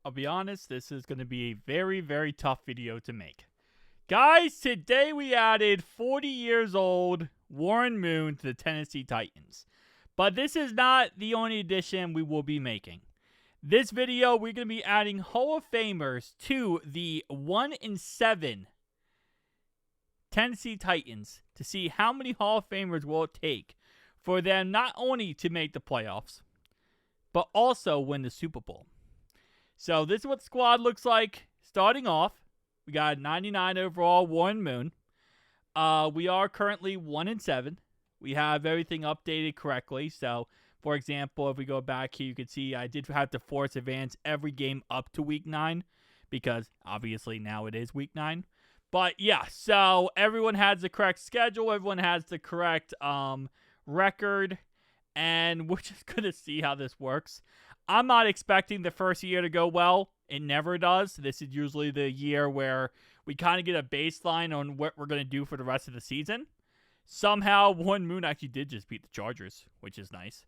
I'll be honest, this is going to be a very, very tough video to make. Guys, today we added 40 years old Warren Moon to the Tennessee Titans. But this is not the only addition we will be making. This video, we're going to be adding Hall of Famers to the 1-7 Tennessee Titans to see how many Hall of Famers will it take for them not only to make the playoffs, but also win the Super Bowl. So this is what the squad looks like starting off. We got 99 overall Warren Moon. We are currently 1-7. We have everything updated correctly. So, for example, if we go back here, you can see I did have to force advance every game up to Week 9 because obviously now it is Week 9. But yeah, so everyone has the correct schedule. Everyone has the correct record. And we're just going to see how this works. I'm not expecting the first year to go well. It never does. This is usually the year where we kind of get a baseline on what we're going to do for the rest of the season. Somehow, Warren Moon actually did just beat the Chargers, which is nice.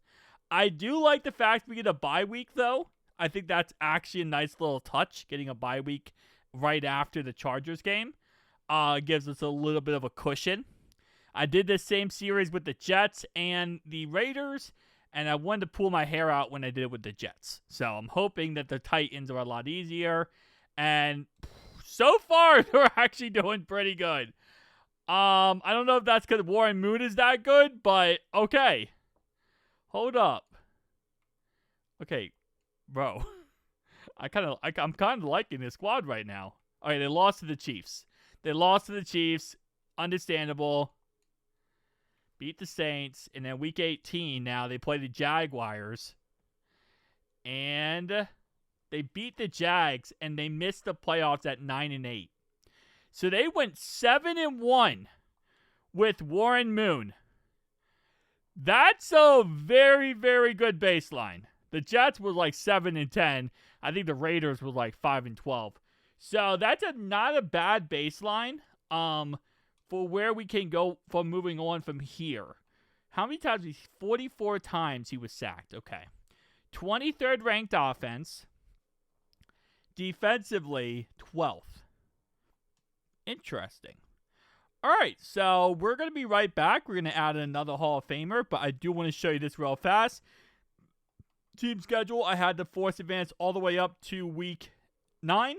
I do like the fact we get a bye week, though. I think that's actually a nice little touch, getting a bye week right after the Chargers game. Gives us a little bit of a cushion. I did this same series with the Jets and the Raiders, and I wanted to pull my hair out when I did it with the Jets. So I'm hoping that the Titans are a lot easier. And so far, they're actually doing pretty good. I don't know if that's because Warren Moon is that good, but okay. Hold up. Okay, bro. I'm kind of liking this squad right now. All right, they lost to the Chiefs. Understandable. Beat the Saints, and then Week 18 now they play the Jaguars. And they beat the Jags, and they missed the playoffs at 9-8. So they went 7-1 with Warren Moon. That's a very, very good baseline. The Jets was like 7-10. I think the Raiders were like 5-12. So that's not a bad baseline. For where we can go from moving on from here. How many times? 44 times he was sacked. Okay. 23rd ranked offense. Defensively, 12th. Interesting. All right, so we're going to be right back. We're going to add another Hall of Famer, but I do want to show you this real fast. Team schedule, I had to force advance all the way up to Week 9.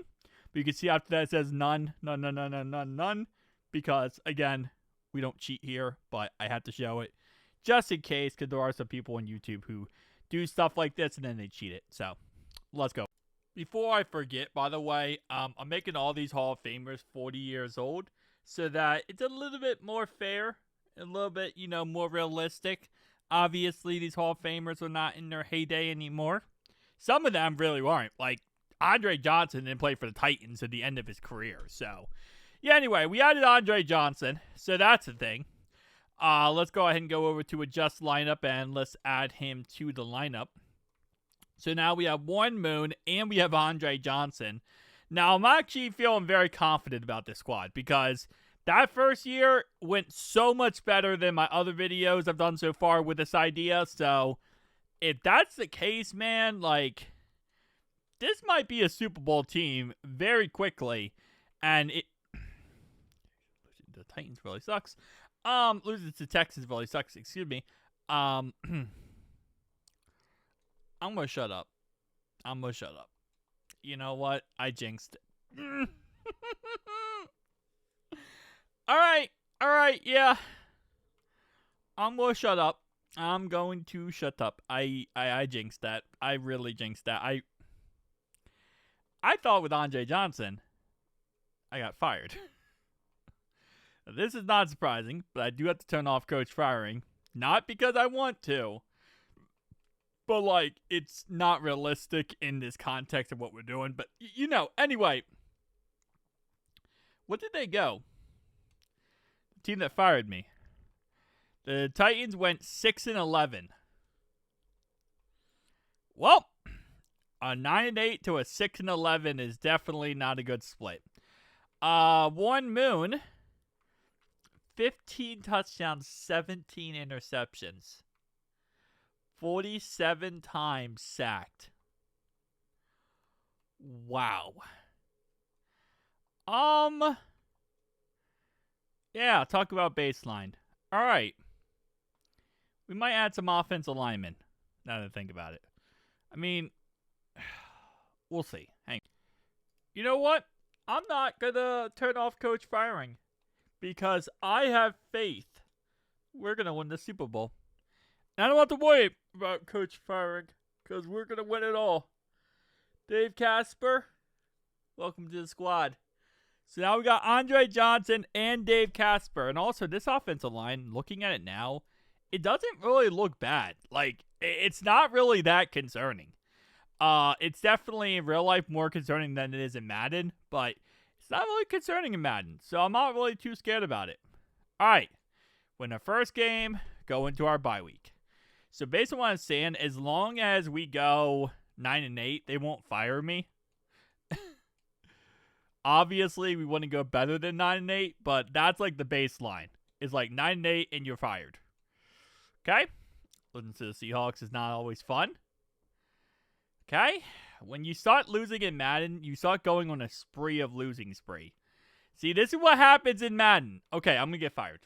But you can see after that it says none. Because, again, we don't cheat here, but I had to show it just in case, because there are some people on YouTube who do stuff like this and then they cheat it. So, let's go. Before I forget, by the way, I'm making all these Hall of Famers 40 years old so that it's a little bit more fair, a little bit, more realistic. Obviously, these Hall of Famers are not in their heyday anymore. Some of them really aren't. Like, Andre Johnson didn't play for the Titans at the end of his career, so... Yeah, anyway, we added Andre Johnson, so that's the thing. Let's go ahead and go over to adjust lineup, and let's add him to the lineup. So now we have Warren Moon, and we have Andre Johnson. Now, I'm actually feeling very confident about this squad, because that first year went so much better than my other videos I've done so far with this idea, so if that's the case, man, like, this might be a Super Bowl team very quickly, and the Titans really sucks. Losing to Texas really sucks. Excuse me. I'm gonna shut up. You know what? I jinxed it. All right. Yeah. I'm gonna shut up. I'm going to shut up. I jinxed that. I really jinxed that. I thought with Andre Johnson, I got fired. This is not surprising, but I do have to turn off coach firing. Not because I want to, but, like, it's not realistic in this context of what we're doing. But, anyway. What did they go? The team that fired me. The Titans went 6-11. Well, a 9-8 to a 6-11 is definitely not a good split. Warren Moon... 15 touchdowns, 17 interceptions. 47 times sacked. Wow. Yeah, talk about baseline. All right. We might add some offensive linemen, now that I think about it. I mean, we'll see. Hang. You know what? I'm not going to turn off coach firing because I have faith we're going to win the Super Bowl. And I don't have to worry about coach firing because we're going to win it all. Dave Casper, welcome to the squad. So now we got Andre Johnson and Dave Casper. And also this offensive line, looking at it now, it doesn't really look bad. Like, it's not really that concerning. It's definitely in real life more concerning than it is in Madden, but it's not really concerning in Madden. So I'm not really too scared about it. All right. Win our first game, go into our bye week. So based on what I'm saying, as long as we go 9-8, they won't fire me. Obviously, we want to go better than 9-8, but that's like the baseline. It's like 9-8 and you're fired. Okay? Losing to the Seahawks is not always fun. Okay? When you start losing in Madden, you start going on a spree of losing spree. See, this is what happens in Madden. Okay, I'm going to get fired.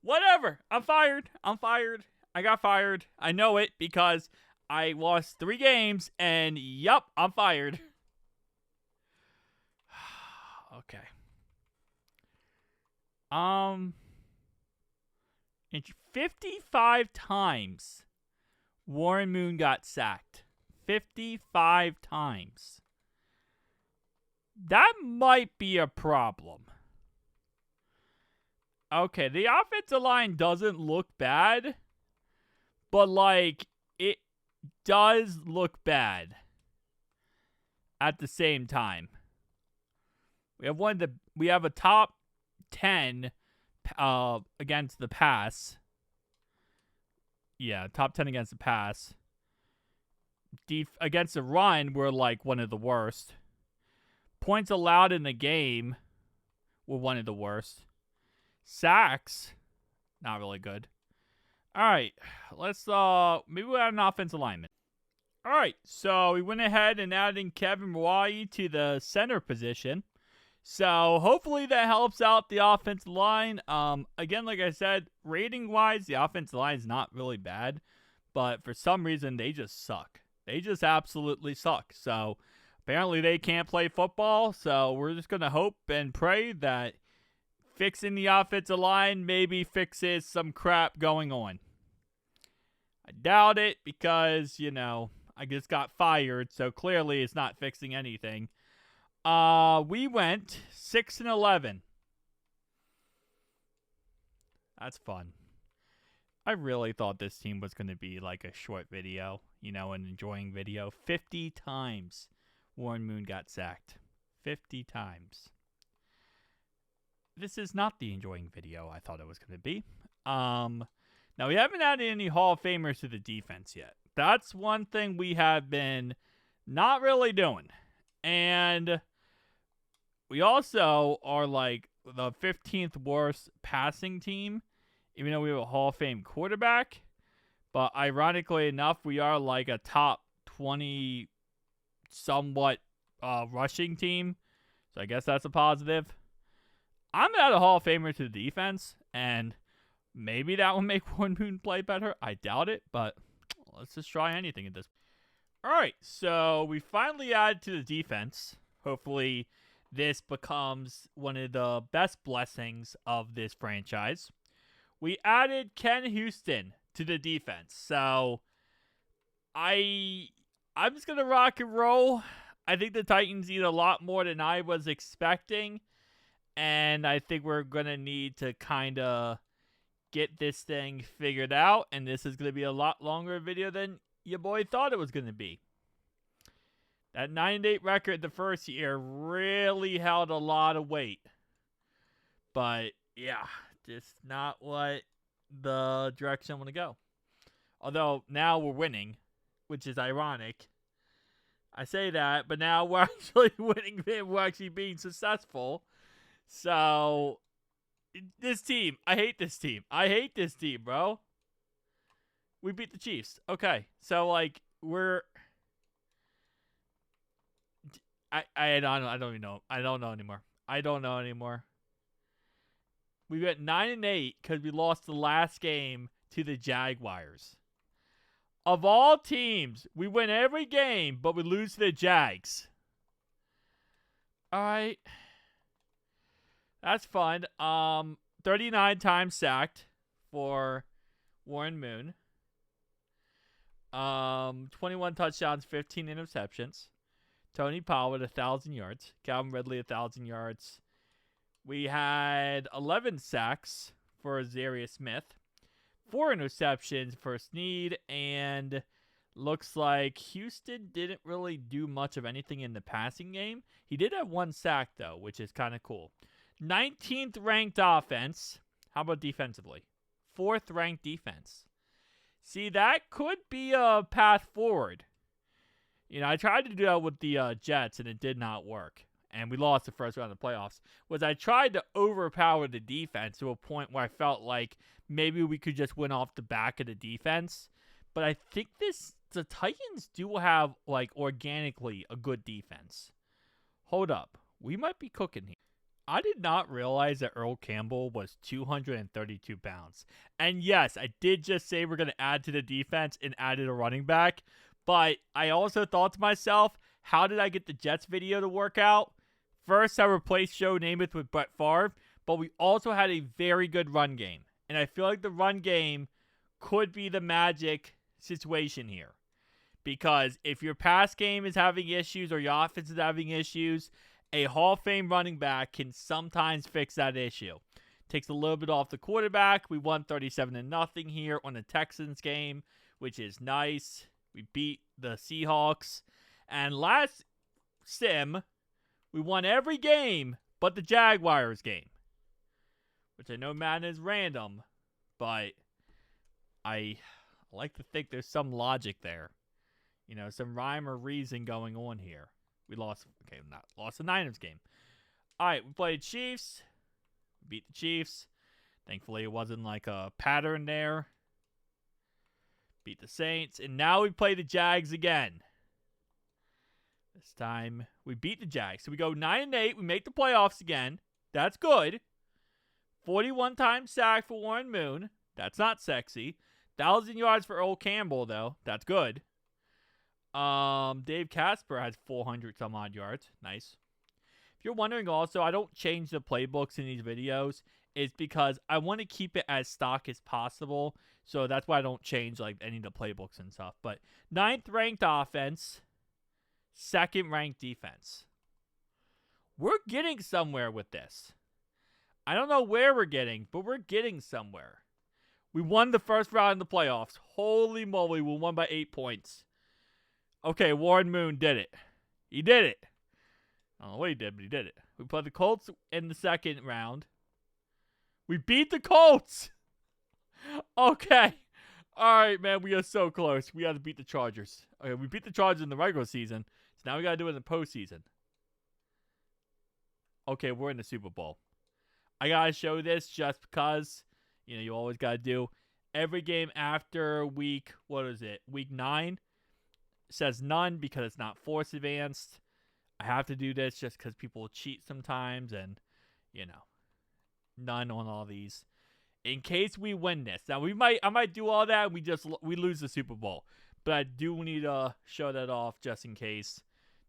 Whatever. I'm fired. I got fired. I know it because I lost 3 games and yup, I'm fired. Okay. 55 times Warren Moon got sacked. 55 times. That might be a problem. Okay, the offensive line doesn't look bad, but like it does look bad at the same time. We have a top 10 against the pass. Yeah, top 10 against the pass. Against the run, we're like one of the worst. Points allowed in the game, we're one of the worst. Sacks, not really good. All right, let's maybe we'll add an offensive lineman. All right, so we went ahead and added Kevin Hawaii to the center position. So hopefully that helps out the offensive line. Again, like I said, rating-wise, the offensive line is not really bad. But for some reason, they just suck. They just absolutely suck. So apparently they can't play football. So we're just going to hope and pray that fixing the offensive line maybe fixes some crap going on. I doubt it because, I just got fired. So clearly it's not fixing anything. We went 6-11. That's fun. I really thought this team was going to be like a short video, an enjoying video. 50 times Warren Moon got sacked. 50 times. This is not the enjoying video I thought it was going to be. Now, we haven't added any Hall of Famers to the defense yet. That's one thing we have been not really doing. And we also are like the 15th worst passing team, even though we have a Hall of Fame quarterback. But ironically enough, we are like a top 20 somewhat rushing team. So I guess that's a positive. I'm not a Hall of Famer to the defense, and maybe that will make Warren Moon play better. I doubt it, but let's just try anything at this. All right, so we finally added to the defense. Hopefully this becomes one of the best blessings of this franchise. We added Ken Houston to the defense. So I'm just going to rock and roll. I think the Titans need a lot more than I was expecting. And I think we're going to need to kind of get this thing figured out. And this is going to be a lot longer video than your boy thought it was going to be. That 9-8 record the first year really held a lot of weight. But, yeah, just not what the direction I want to go. Although, now we're winning, which is ironic. I say that, but now we're actually winning. We're actually being successful. So, this team. I hate this team. I hate this team, bro. We beat the Chiefs. Okay, so, like, I don't even know. I don't know anymore. I don't know anymore. We went 9-8 because we lost the last game to the Jaguars. Of all teams, we win every game, but we lose to the Jags. All right. That's fun. 39 times sacked for Warren Moon. 21 touchdowns, 15 interceptions. Tony Pollard, 1,000 yards. Calvin Ridley, 1,000 yards. We had 11 sacks for Zarius Smith. 4 interceptions for Snead. And looks like Houston didn't really do much of anything in the passing game. He did have 1 sack, though, which is kind of cool. 19th ranked offense. How about defensively? 4th ranked defense. See, that could be a path forward. You know, I tried to do that with the Jets, and it did not work. And we lost the first round of the playoffs. I tried to overpower the defense to a point where I felt like maybe we could just win off the back of the defense. But I think the Titans do have, like, organically a good defense. Hold up. We might be cooking here. I did not realize that Earl Campbell was 232 pounds. And yes, I did just say we're going to add to the defense and added a running back. But I also thought to myself, how did I get the Jets video to work out? First, I replaced Joe Namath with Brett Favre. But we also had a very good run game. And I feel like the run game could be the magic situation here. Because if your pass game is having issues or your offense is having issues, a Hall of Fame running back can sometimes fix that issue. Takes a little bit off the quarterback. We won 37-0 here on the Texans game, which is nice. We beat the Seahawks. And last sim, we won every game but the Jaguars game. Which I know Madden is random, but I like to think there's some logic there. You know, some rhyme or reason going on here. We lost the Niners game. All right, we played Chiefs. We beat the Chiefs. Thankfully, it wasn't like a pattern there. Beat the Saints. And now we play the Jags again. This time, we beat the Jags. So we go 9-8. We make the playoffs again. That's good. 41 times sack for Warren Moon. That's not sexy. 1,000 yards for Earl Campbell, though. That's good. Dave Casper has 400 some odd yards. Nice. If you're wondering also, I don't change the playbooks in these videos. It's because I want to keep it as stock as possible. So that's why I don't change like any of the playbooks and stuff. But 9th ranked offense, 2nd ranked defense. We're getting somewhere with this. I don't know where we're getting, but we're getting somewhere. We won the first round in the playoffs. Holy moly, we won by 8 points. Okay, Warren Moon did it. He did it. I don't know what he did, but he did it. We played the Colts in the 2nd round. We beat the Colts. Okay. All right, man. We are so close. We got to beat the Chargers. Okay, we beat the Chargers in the regular season. So now we got to do it in the postseason. Okay, we're in the Super Bowl. I got to show this just because, you know, you always got to do. Every game after week 9, says none because it's not force advanced. I have to do this just because people cheat sometimes, and you know, none on all these. In case we win this, now I might do all that. And we lose the Super Bowl, but I do need to show that off just in case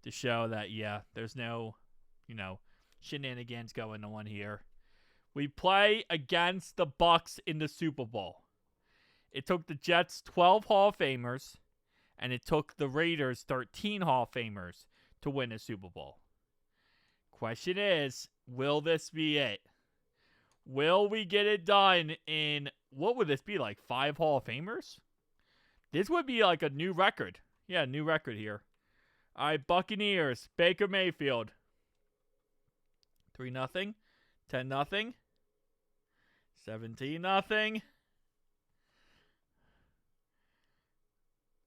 to show that there's no, shenanigans going on here. We play against the Bucs in the Super Bowl. It took the Jets 12 Hall of Famers. And it took the Raiders 13 Hall of Famers to win a Super Bowl. Question is, will this be it? Will we get it done in, what would this be, like 5 Hall of Famers? This would be like a new record. Yeah, new record here. All right, Buccaneers, Baker Mayfield. 3-0, 10-0, 17-0.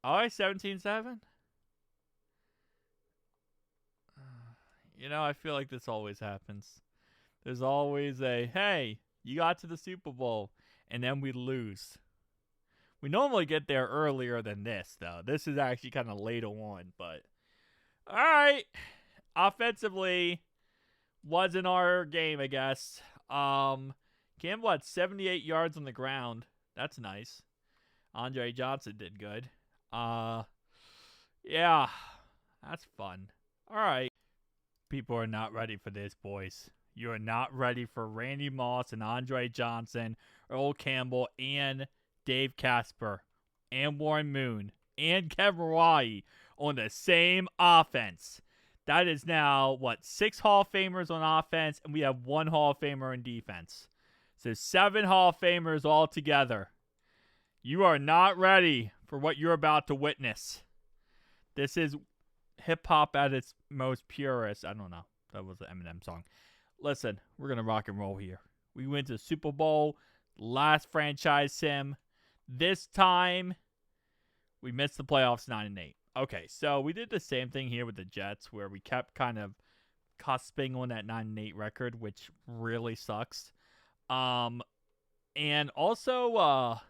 All right, 17-7. I feel like this always happens. There's always a, hey, you got to the Super Bowl, and then we lose. We normally get there earlier than this, though. This is actually kind of later on, but all right. offensively wasn't our game, I guess. Campbell had 78 yards on the ground. That's nice. Andre Johnson did good. Yeah, that's fun. All right. People are not ready for this, boys. You are not ready for Randy Moss and Andre Johnson, Earl Campbell, and Dave Casper, and Warren Moon, and Kevin Hawaii on the same offense. That is now, 6 Hall of Famers on offense, and we have 1 Hall of Famer in defense. So 7 Hall of Famers all together. You are not ready for what you're about to witness. This is hip-hop at its most purest. I don't know. That was the Eminem song. Listen, we're going to rock and roll here. We went to the Super Bowl, last franchise sim. This time, we missed the playoffs 9-8. Okay, so we did the same thing here with the Jets, where we kept kind of cusping on that 9-8 record, which really sucks. And also,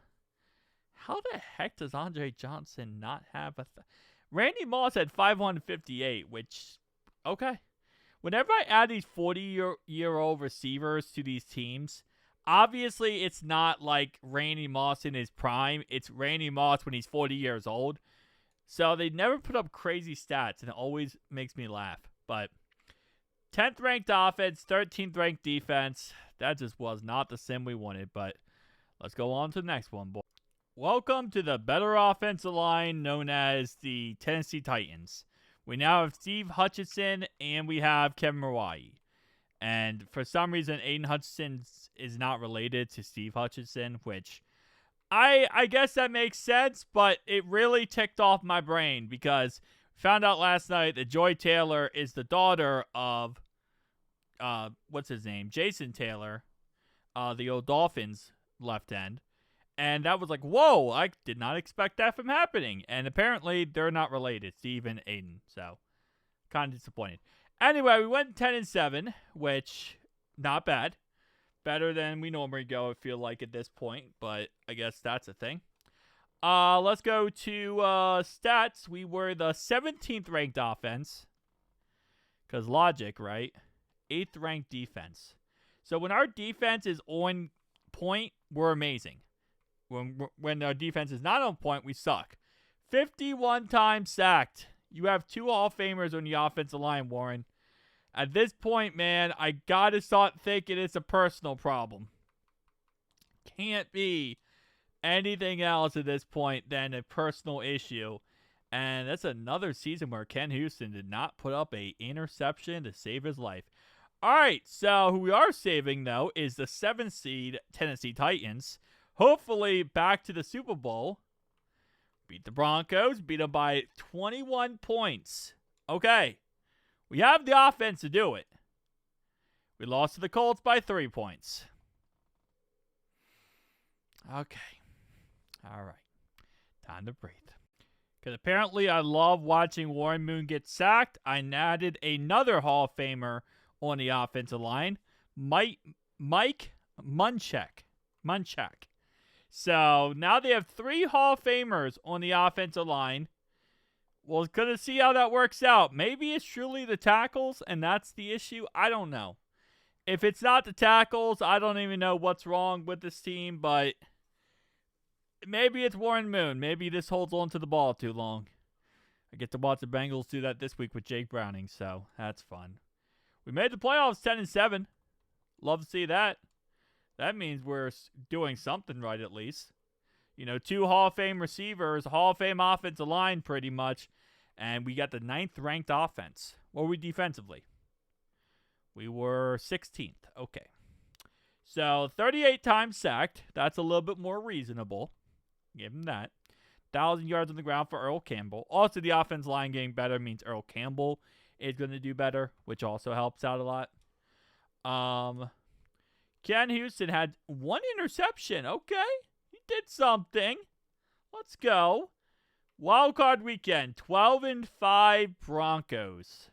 how the heck does Andre Johnson not have a... Randy Moss had 558, which, okay. Whenever I add these 40-year-old receivers to these teams, obviously it's not like Randy Moss in his prime. It's Randy Moss when he's 40 years old. So they never put up crazy stats, and it always makes me laugh. But 10th ranked offense, 13th ranked defense. That just was not the sim we wanted, but let's go on to the next one, boy. Welcome to the better offensive line known as the Tennessee Titans. We now have Steve Hutchinson, and we have Kevin Hawaii. And for some reason, Aiden Hutchinson is not related to Steve Hutchinson, which I guess that makes sense, but it really ticked off my brain because found out last night that Joy Taylor is the daughter of, what's his name? Jason Taylor, the old Dolphins left end. And that was like, whoa, I did not expect that from happening. And apparently, they're not related, Steve and Aiden. So, kind of disappointed. Anyway, we went 10-7, which, not bad. Better than we normally go, I feel like, at this point. But I guess that's a thing. Let's go to stats. We were the 17th ranked offense. Because logic, right? 8th ranked defense. So, when our defense is on point, we're amazing. When our defense is not on point, we suck. 51 times sacked. You have 2 Hall of Famers on the offensive line, Warren. At this point, man, I gotta start thinking it's a personal problem. Can't be anything else at this point than a personal issue. And that's another season where Ken Houston did not put up an interception to save his life. All right, so who we are saving, though, is the 7th seed Tennessee Titans. Hopefully back to the Super Bowl. Beat the Broncos. Beat them by 21 points. Okay. We have the offense to do it. We lost to the Colts by 3 points. Okay. All right. Time to breathe. Because apparently I love watching Warren Moon get sacked. I added another Hall of Famer on the offensive line. Mike Munchak. So, now they have 3 Hall of Famers on the offensive line. We're going to see how that works out. Maybe it's truly the tackles, and that's the issue. I don't know. If it's not the tackles, I don't even know what's wrong with this team, but maybe it's Warren Moon. Maybe this holds on to the ball too long. I get to watch the Bengals do that this week with Jake Browning, so that's fun. We made the playoffs 10-7. Love to see that. That means we're doing something right at least. 2 Hall of Fame receivers, Hall of Fame offensive line pretty much, and we got the 9th ranked offense. What were we defensively? We were 16th. Okay. So 38 times sacked. That's a little bit more reasonable. Give him that. 1,000 yards on the ground for Earl Campbell. Also, the offensive line getting better means Earl Campbell is going to do better, which also helps out a lot. Ken Houston had 1 interception. Okay. He did something. Let's go. Wild card weekend. 12-5 Broncos.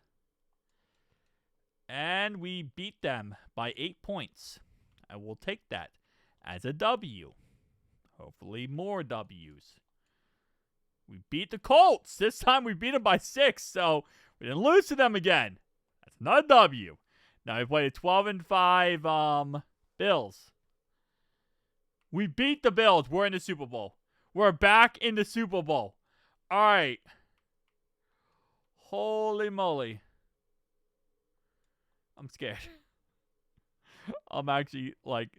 And we beat them by 8 points. I will take that as a W. Hopefully more W's. We beat the Colts. This time we beat them by 6. So we didn't lose to them again. not a W. Now we played 12-5 Bills. We beat the Bills. We're in the Super Bowl. We're back in the Super Bowl. All right. Holy moly. I'm scared. I'm actually,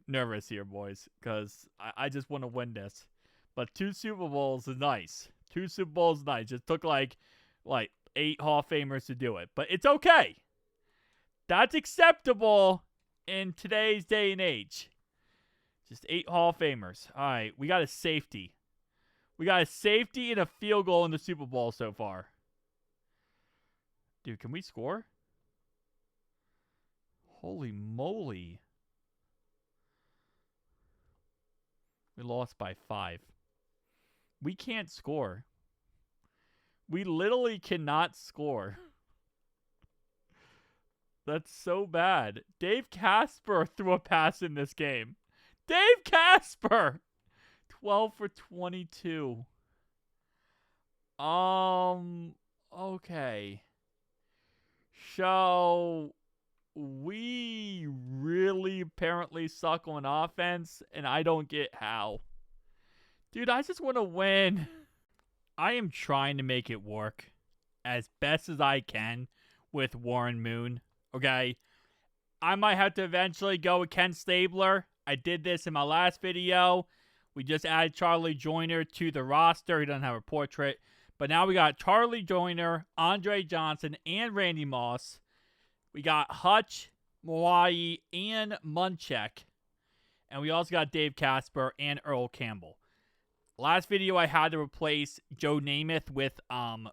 nervous here, boys, because I just want to win this. But 2 Super Bowls is nice. 2 Super Bowls is nice. It took, 8 Hall of Famers to do it. But it's okay. That's acceptable in today's day and age. Just 8 Hall of Famers. All right, we got a safety. We got a safety and a field goal in the Super Bowl so far. Dude, can we score? Holy moly. We lost by 5. We can't score. We literally cannot score. That's so bad. Dave Casper threw a pass in this game. Dave Casper! 12 for 22. Okay. So, we really apparently suck on offense, and I don't get how. Dude, I just want to win. I am trying to make it work as best as I can with Warren Moon, okay? I might have to eventually go with Ken Stabler. I did this in my last video. We just added Charlie Joyner to the roster. He doesn't have a portrait. But now we got Charlie Joyner, Andre Johnson, and Randy Moss. We got Hutch, Mawai, and Munchak. And we also got Dave Casper and Earl Campbell. Last video, I had to replace Joe Namath with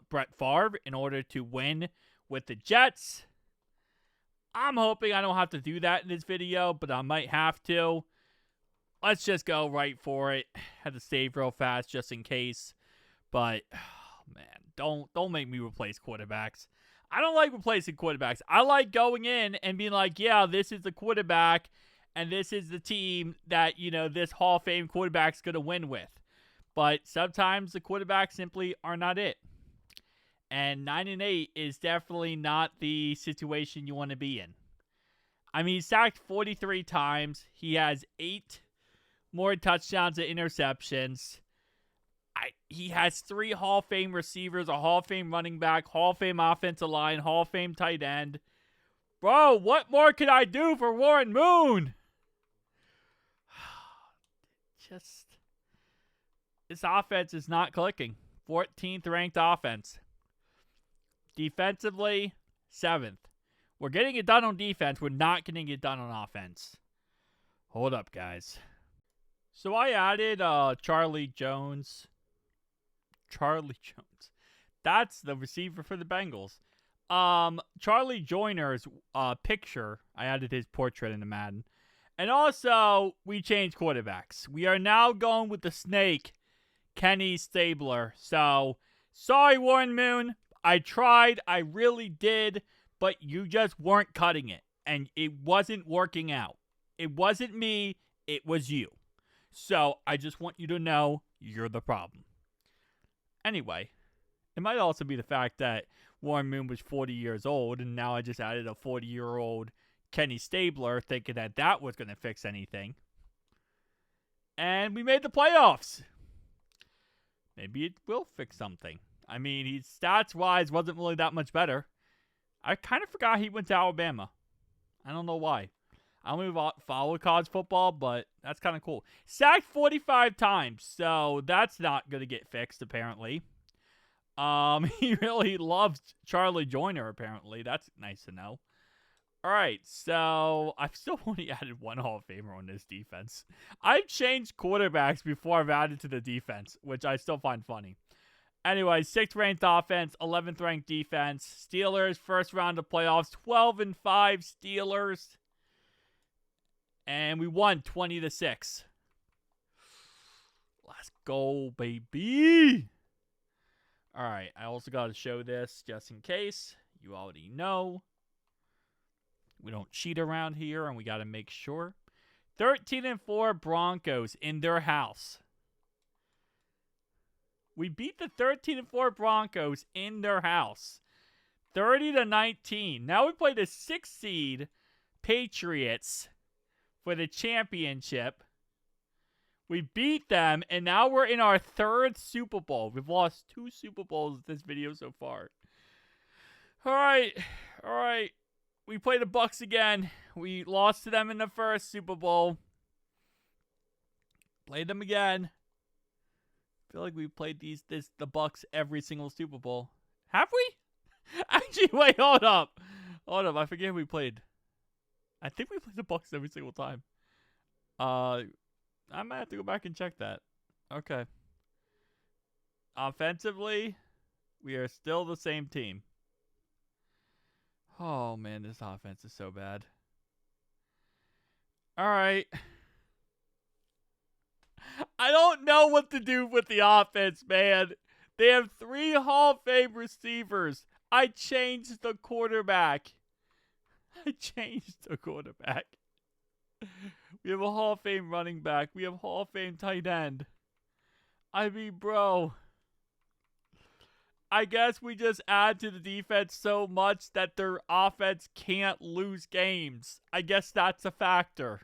Brett Favre in order to win with the Jets. I'm hoping I don't have to do that in this video, but I might have to. Let's just go right for it. Had to save real fast just in case. But, oh man, don't make me replace quarterbacks. I don't like replacing quarterbacks. I like going in and being like, yeah, this is the quarterback, and this is the team that, this Hall of Fame quarterback's going to win with. But sometimes the quarterbacks simply are not it. And 9-8 is definitely not the situation you want to be in. I mean, he's sacked 43 times. He has 8 more touchdowns than interceptions. He has 3 Hall of Fame receivers, a Hall of Fame running back, Hall of Fame offensive line, Hall of Fame tight end. Bro, what more can I do for Warren Moon? This offense is not clicking. 14th ranked offense. Defensively, 7th. We're getting it done on defense. We're not getting it done on offense. Hold up, guys. So I added Charlie Jones. Charlie Jones. That's the receiver for the Bengals. Charlie Joyner's picture. I added his portrait in the Madden. And also, we changed quarterbacks. We are now going with the snake, Kenny Stabler. So, sorry, Warren Moon. I tried. I really did. But you just weren't cutting it. And it wasn't working out. It wasn't me. It was you. So, I just want you to know you're the problem. Anyway, it might also be the fact that Warren Moon was 40 years old, and now I just added a 40-year-old Kenny Stabler, thinking that that was going to fix anything. And we made the playoffs. Maybe it will fix something. I mean, he stats-wise wasn't really that much better. I kind of forgot he went to Alabama. I don't know why. I don't even follow college football, but that's kind of cool. Sacked 45 times, so that's not going to get fixed, apparently. He really loves Charlie Joyner, apparently. That's nice to know. All right, so I've still only added 1 Hall of Famer on this defense. I've changed quarterbacks before I've added to the defense, which I still find funny. Anyway, 6th ranked offense, 11th ranked defense. Steelers, first round of playoffs, 12-5 Steelers. And we won 20-6. Let's go, baby. All right, I also got to show this just in case. You already know. We don't cheat around here, and we got to make sure. 13-4 Broncos in their house. We beat the 13-4 Broncos in their house. 30-19. Now we play the 6th seed Patriots for the championship. We beat them, and now we're in our 3rd Super Bowl. We've lost 2 Super Bowls this video so far. All right. We play the Bucs again. We lost to them in the 1st Super Bowl. Played them again. I feel like we played the Bucs every single Super Bowl. Have we? Actually, wait, hold up. I forget who we played. I think we played the Bucs every single time. I might have to go back and check that. Okay. Offensively, we are still the same team. Oh, man, this offense is so bad. All right. I don't know what to do with the offense, man. They have 3 Hall of Fame receivers. I changed the quarterback. We have a Hall of Fame running back. We have Hall of Fame tight end. I mean, bro. I guess we just add to the defense so much that their offense can't lose games. I guess that's a factor.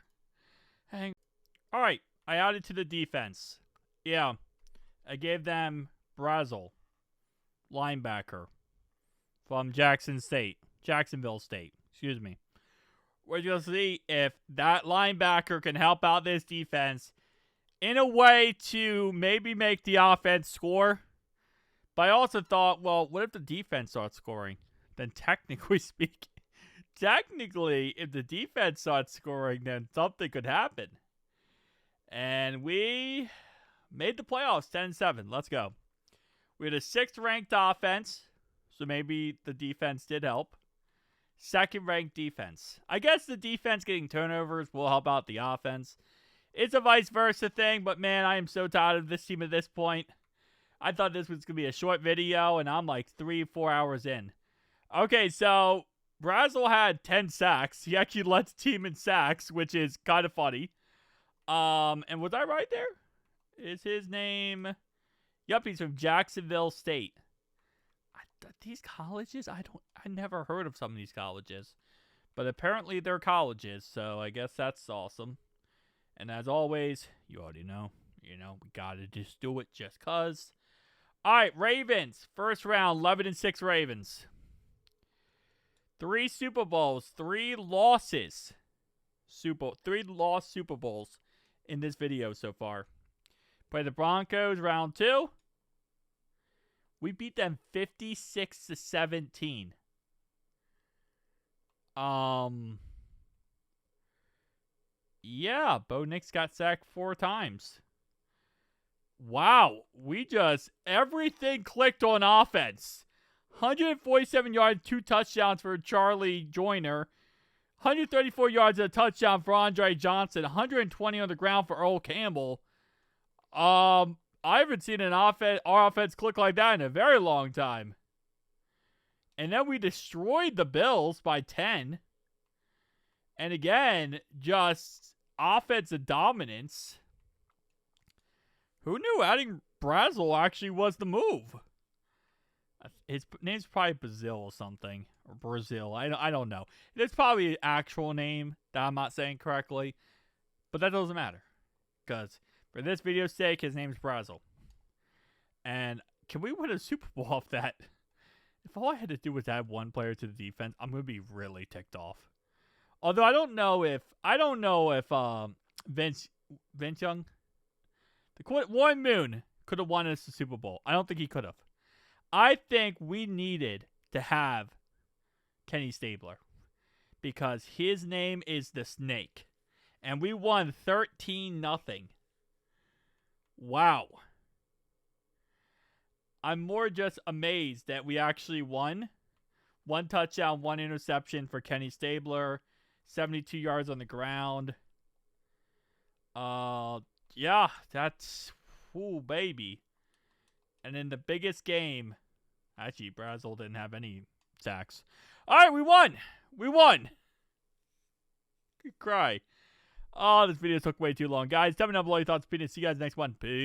Alright, I added to the defense. Yeah. I gave them Brazel, linebacker from Jacksonville State. Excuse me. We're going to see if that linebacker can help out this defense in a way to maybe make the offense score. But I also thought, well, what if the defense starts scoring? Then technically speaking, if the defense starts scoring, then something could happen. And we made the playoffs 10-7. Let's go. We had a 6th ranked offense, so maybe the defense did help. 2nd ranked defense. I guess the defense getting turnovers will help out the offense. It's a vice versa thing, but man, I am so tired of this team at this point. I thought this was going to be a short video, and I'm like 3-4 hours in. Okay, so Brazel had 10 sacks. He actually led the team in sacks, which is kind of funny. And was I right there? Is his name? Yep, he's from Jacksonville State. These colleges, I never heard of some of these colleges. But apparently they're colleges, so I guess that's awesome. And as always, you already know, we gotta just do it just cuz. Alright, Ravens. First round, 11-6 Ravens. 3 Super Bowls, 3 losses. 3 lost Super Bowls in this video so far. Play the Broncos, round 2. We beat them 56-17. Yeah, Bo Nix got sacked 4 times. Wow, everything clicked on offense. 147 yards, 2 touchdowns for Charlie Joyner. 134 yards and a touchdown for Andre Johnson. 120 on the ground for Earl Campbell. I haven't seen our offense click like that in a very long time. And then we destroyed the Bills by 10. And again, just offensive dominance. Who knew adding Brazel actually was the move? His name's probably Brazil or something. Or Brazil. I don't know. It's probably an actual name that I'm not saying correctly. But that doesn't matter. Because for this video's sake, his name's Brazel. And can we win a Super Bowl off that? If all I had to do was add 1 player to the defense, I'm going to be really ticked off. Although I don't know if Vince Young, Warren Moon could have won us the Super Bowl. I don't think he could have. I think we needed to have Kenny Stabler because his name is the Snake. And we won 13-0. Wow. I'm more just amazed that we actually won. 1 touchdown, 1 interception for Kenny Stabler. 72 yards on the ground. Yeah, that's... Ooh, baby. And in the biggest game... Actually, Brazel didn't have any sacks. Alright, we won! We won! Good cry. Oh, this video took way too long. Guys, tell me down below your thoughts. See you guys next one. Peace.